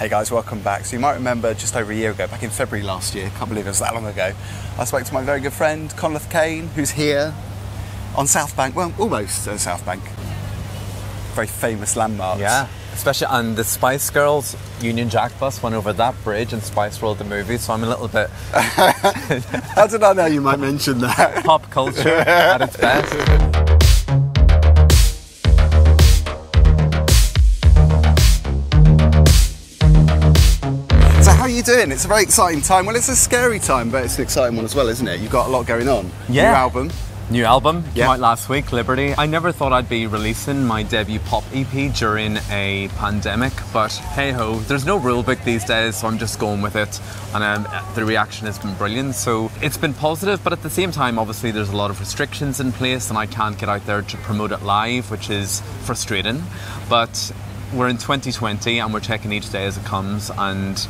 Hey guys, welcome back. So you might remember just over a year ago, back in February last year, can't believe it was that long ago, I spoke to my very good friend, CONLETH KANE, who's here on South Bank, well, almost South Bank. Very famous landmarks. Yeah, especially on the Spice Girls Union Jack bus went over that bridge in Spice World the movie, so I'm a little bit... How did I know you might mention that? Pop culture at its best. How are you doing? It's a very exciting time. Well, it's a scary time, but it's an exciting one as well, isn't it? You've got a lot going on. Yeah. New album. Came out last week, Liberty. I never thought I'd be releasing my debut pop EP during a pandemic, but hey ho, there's no rule book these days, so I'm just going with it. And the reaction has been brilliant, so it's been positive, but at the same time, obviously, there's a lot of restrictions in place, and I can't get out there to promote it live, which is frustrating. But we're in 2020, and we're taking each day as it comes, and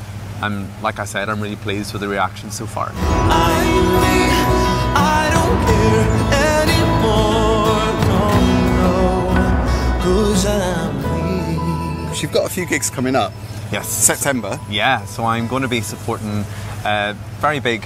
like I said, I'm really pleased with the reaction so far. I don't care anymore, no, 'cause I'm me. You've got a few gigs coming up. Yes. September. Yeah, so I'm going to be supporting a very big,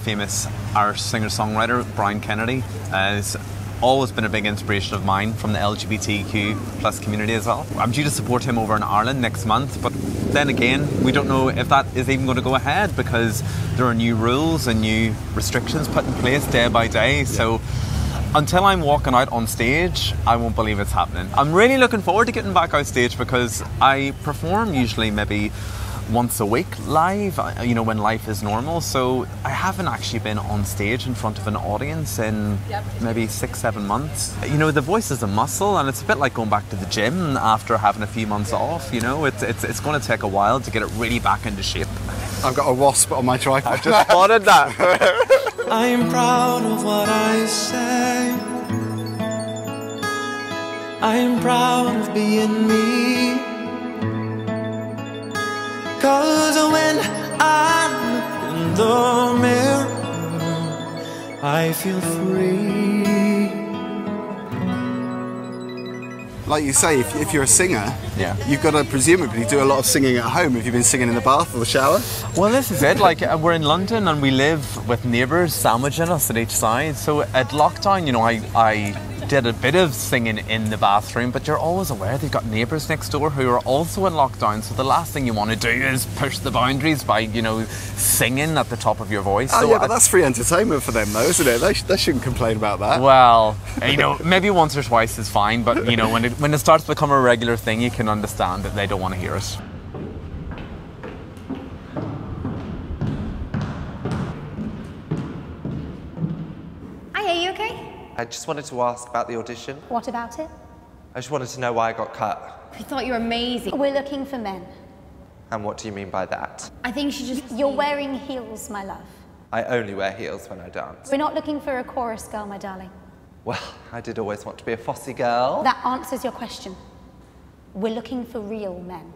famous Irish singer-songwriter, Brian Kennedy. He's always been a big inspiration of mine from the LGBTQ plus community as well. I'm due to support him over in Ireland next month, but then again, we don't know if that is even going to go ahead because there are new rules and new restrictions put in place day by day. Yeah. So until I'm walking out on stage, I won't believe it's happening. I'm really looking forward to getting back out stage because I perform usually maybe once a week live, you know, when life is normal. So I haven't actually been on stage in front of an audience in maybe 6-7 months. You know, the voice is a muscle, and it's a bit like going back to the gym after having a few months off. You know, it's going to take a while to get it really back into shape. I've got a wasp on my tripod. I just spotted that. I am proud of what I say. I am proud of being me. 'Cause when I look in the mirror, I feel free. Like you say, if you're a singer, yeah, you've got to presumably do a lot of singing at home. Have you been singing in the bath or the shower? Well, this is it. Like, we're in London and we live with neighbours sandwiching us at each side. So at lockdown, you know, I did a bit of singing in the bathroom, but you're always aware they've got neighbours next door who are also in lockdown, so the last thing you want to do is push the boundaries by, you know, singing at the top of your voice. Oh so yeah, but that's free entertainment for them though, isn't it? They shouldn't complain about that. Well, you know, maybe once or twice is fine, but you know, when it starts to become a regular thing, you can understand that they don't want to hear it. Hi, are you okay? I just wanted to ask about the audition. What about it? I just wanted to know why I got cut. I thought you were amazing. We're looking for men. And what do you mean by that? I think you're wearing heels, my love. I only wear heels when I dance. We're not looking for a chorus girl, my darling. Well, I did always want to be a Fosse girl. That answers your question. We're looking for real men.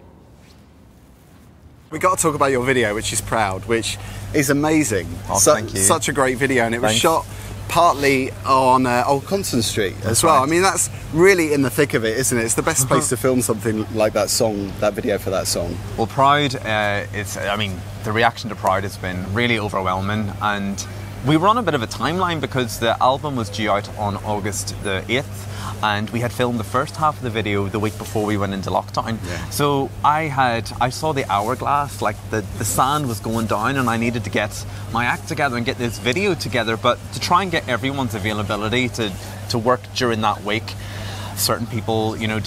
We got to talk about your video, which is Proud, which is amazing. Oh, thank you. Such a great video, and it was shot partly on Old Constant Street as well. Right. I mean, that's really in the thick of it, isn't it? It's the best place to film something like that song, that video for that song. Well, Proud, I mean, the reaction to Proud has been really overwhelming, and we were on a bit of a timeline because the album was due out on August the 8th, and we had filmed the first half of the video the week before we went into lockdown. Yeah. So I saw the hourglass, like the sand was going down, and I needed to get my act together and get this video together, but to try and get everyone's availability to work during that week, certain people, you know,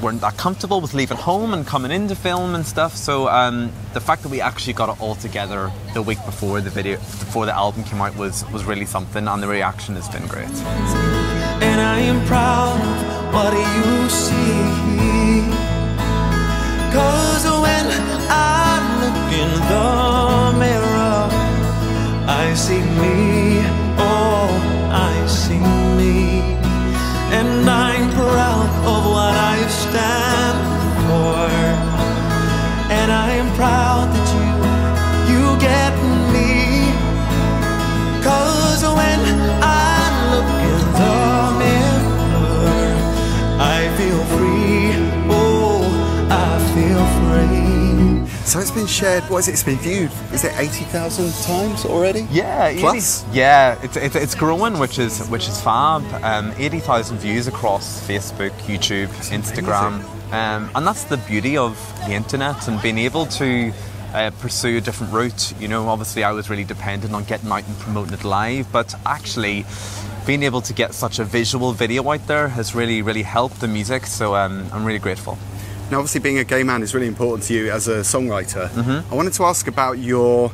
weren't that comfortable with leaving home and coming in to film and stuff. So the fact that we actually got it all together the week before the album came out was really something, and the reaction has been great. And I am proud of what you see. 'Cause when I look in the mirror, I see me, oh, I see me. And I'm proud of what I stand for. And I am proud that you get me. 'Cause when I look in the mirror, I feel free. So it's been shared, what is it, it's been viewed, is it 80,000 times already? Yeah, Plus? It's growing, which is fab. 80,000 views across Facebook, YouTube, Instagram, and that's the beauty of the internet and being able to pursue a different route. You know, obviously I was really dependent on getting out and promoting it live, but actually being able to get such a visual video out there has really, really helped the music. So I'm really grateful. Now, obviously, being a gay man is really important to you as a songwriter. I wanted to ask about your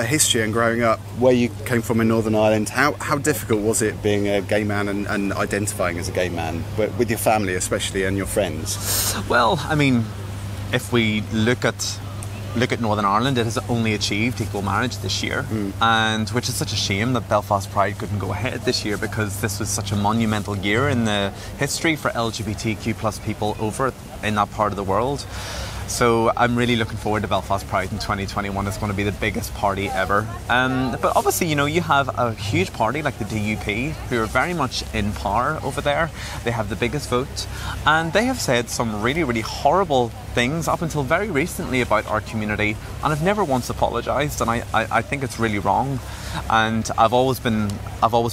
history and growing up, where you came from in Northern Ireland. How difficult was it being a gay man and identifying as a gay man, with your family especially and your friends? Well, I mean, if we look at Northern Ireland, it has only achieved equal marriage this year, and which is such a shame that Belfast Pride couldn't go ahead this year, because this was such a monumental year in the history for LGBTQ plus people over in that part of the world. So I'm really looking forward to Belfast Pride in 2021. It's going to be the biggest party ever. But obviously, you know, you have a huge party like the DUP, who are very much in power over there. They have the biggest vote, and they have said some really, really horrible things up until very recently about our community, and have never once apologised. And I think it's really wrong. And I've always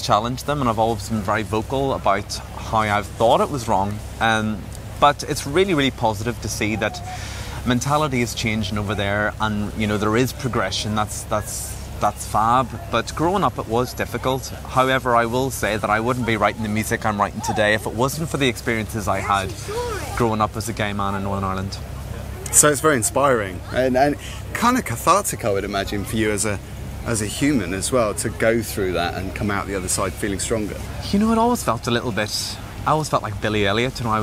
challenged them, and I've always been very vocal about how I've thought it was wrong. But it's really, really positive to see that mentality is changing over there, and you know, there is progression. That's fab. But growing up, it was difficult. However, I will say that I wouldn't be writing the music I'm writing today if it wasn't for the experiences I had growing up as a gay man in Northern Ireland. So it's very inspiring and kind of cathartic, I would imagine, for you as a human as well, to go through that and come out the other side feeling stronger. You know, it always felt a little bit. I always felt like Billy Elliot. You know, I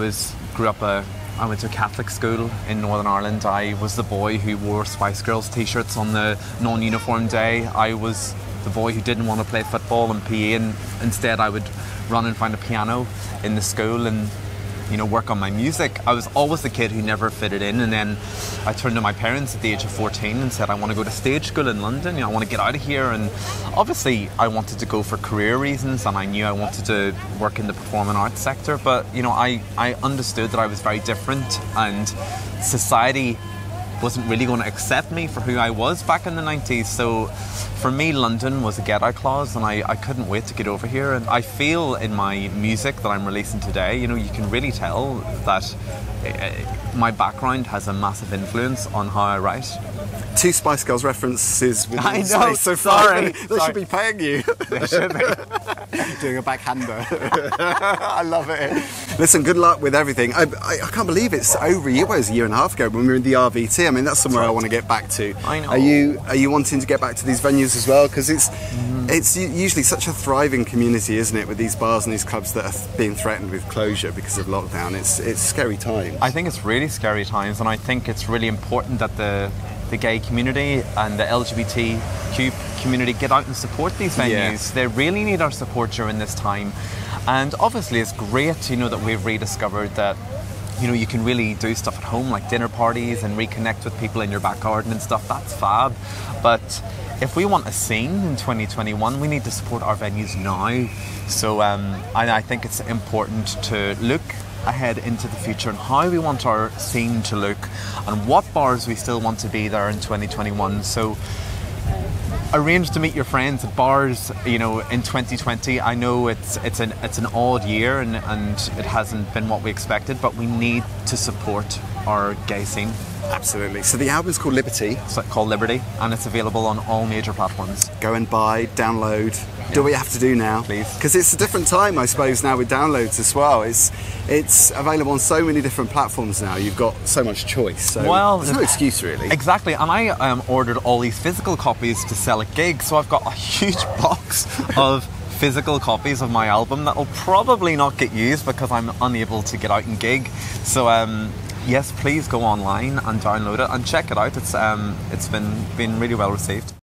went to a Catholic school in Northern Ireland. I was the boy who wore Spice Girls t-shirts on the non-uniform day. I was the boy who didn't want to play football and PE, and instead I would run and find a piano in the school and, you know, work on my music. I was always the kid who never fitted in, and then I turned to my parents at the age of 14 and said, I want to go to stage school in London, you know, I want to get out of here. And obviously I wanted to go for career reasons, and I knew I wanted to work in the performing arts sector, but you know, I understood that I was very different, and society wasn't really going to accept me for who I was back in the 90s. So for me, London was a get-out clause, and I couldn't wait to get over here. And I feel in my music that I'm releasing today, you know, you can really tell that my background has a massive influence on how I write. 2 Spice Girls references within I know, space so sorry. They should be paying you. They should be. Doing a backhander. I love it. Listen, good luck with everything. I can't believe it's over a year. Well, it was a year and a half ago when we were in the RVT. I mean, that's somewhere I want to get back to. I know. Are you wanting to get back to these venues as well? Because it's usually such a thriving community, isn't it, with these bars and these clubs that are being threatened with closure because of lockdown. It's scary times. I think it's really scary times, and I think it's really important that the gay community and the LGBTQ community get out and support these venues. Yeah. They really need our support during this time. And obviously it's great, you know, that we've rediscovered that, you know, you can really do stuff at home, like dinner parties, and reconnect with people in your back garden and stuff. That's fab. But if we want a scene in 2021, we need to support our venues now. So I think it's important to look ahead into the future and how we want our scene to look, and what bars we still want to be there in 2021. So arrange to meet your friends at bars, you know, in 2020. I know it's an odd year, and it hasn't been what we expected, but we need to support our gay scene. Absolutely. So the album's called Liberty. It's called Liberty, and it's available on all major platforms. Go and buy, download, do what you have to do now. Please. Because it's a different time, I suppose, now with downloads as well. It's available on so many different platforms now. You've got so much choice. So well, there's no excuse, really. Exactly. And I ordered all these physical copies to sell at gigs, so I've got a huge box of physical copies of my album that will probably not get used because I'm unable to get out and gig. So yes, please go online and download it and check it out. It's been really well received.